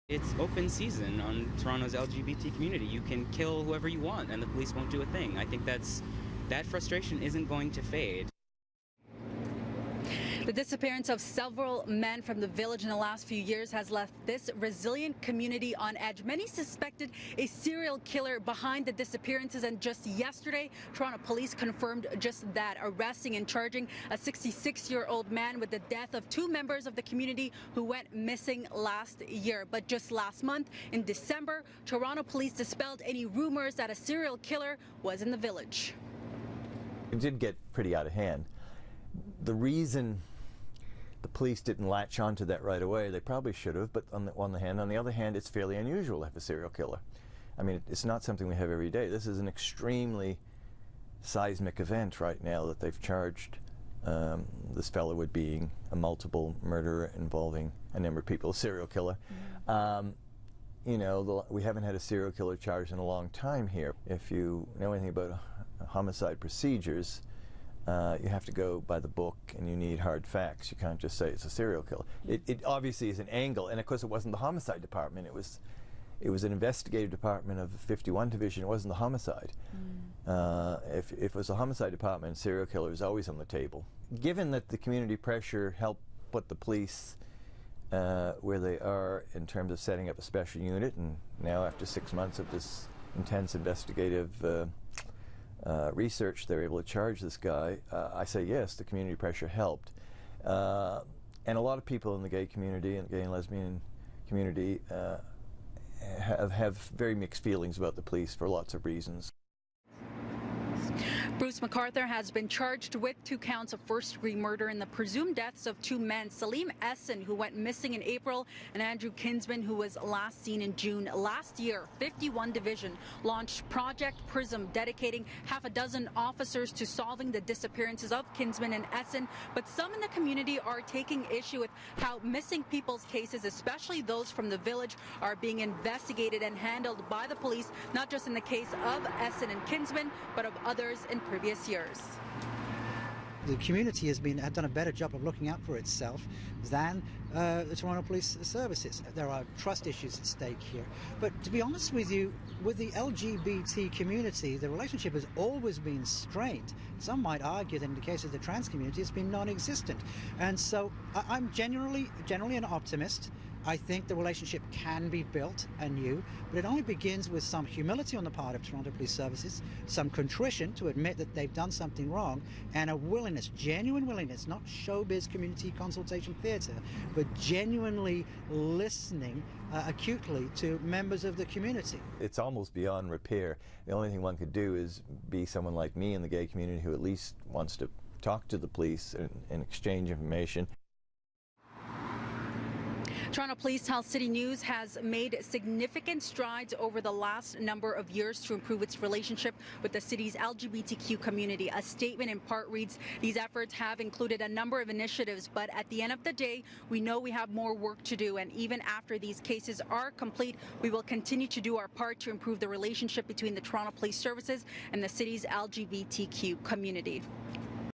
It's open season on Toronto's LGBT community. You can kill whoever you want and the police won't do a thing. I think that frustration isn't going to fade. The disappearance of several men from the village in the last few years has left this resilient community on edge. Many suspected a serial killer behind the disappearances, and just yesterday, Toronto police confirmed just that, arresting and charging a 66-year-old man with the death of two members of the community who went missing last year. But just last month, in December, Toronto police dispelled any rumors that a serial killer was in the village. It did get pretty out of hand. The reason the police didn't latch onto that right away, they probably should have, but on the other hand, it's fairly unusual to have a serial killer. I mean, it's not something we have every day. This is an extremely seismic event right now that they've charged this fellow with being a multiple murderer involving a number of people, a serial killer. You know, we haven't had a serial killer charged in a long time here. If you know anything about homicide procedures, you have to go by the book and you need hard facts. You can't just say it's a serial killer. It obviously is an angle, and of course it wasn't the homicide department. It was an investigative department of the 51 division. It wasn't the homicide. If it was the homicide department, serial killer is always on the table. Given that the community pressure helped put the police where they are in terms of setting up a special unit, and now after 6 months of this intense investigative research, they're able to charge this guy. I say yes, the community pressure helped. And a lot of people in the gay community and the gay and lesbian community have very mixed feelings about the police for lots of reasons. Bruce MacArthur has been charged with 2 counts of first-degree murder in the presumed deaths of 2 men, Salim Essen, who went missing in April, and Andrew Kinsman, who was last seen in June. Last year, 51 Division launched Project Prism, dedicating half a dozen officers to solving the disappearances of Kinsman and Essen. But some in the community are taking issue with how missing people's cases, especially those from the village, are being investigated and handled by the police, not just in the case of Essen and Kinsman, but of others in previous years. The community has done a better job of looking out for itself than the Toronto Police Services. There are trust issues at stake here. But to be honest with you, with the LGBT community, the relationship has always been strained. Some might argue that in the case of the trans community, it's been non-existent. And so I'm generally an optimist. I think the relationship can be built anew, but it only begins with some humility on the part of Toronto Police Services, some contrition to admit that they've done something wrong, and a willingness, genuine willingness, not showbiz community consultation theatre, but genuinely listening acutely to members of the community. It's almost beyond repair. The only thing one could do is be someone like me in the gay community who at least wants to talk to the police and exchange information. Toronto Police Health City News has made significant strides over the last number of years to improve its relationship with the city's LGBTQ community. A statement in part reads, "These efforts have included a number of initiatives, but at the end of the day, we know we have more work to do, and even after these cases are complete, we will continue to do our part to improve the relationship between the Toronto Police Services and the city's LGBTQ community."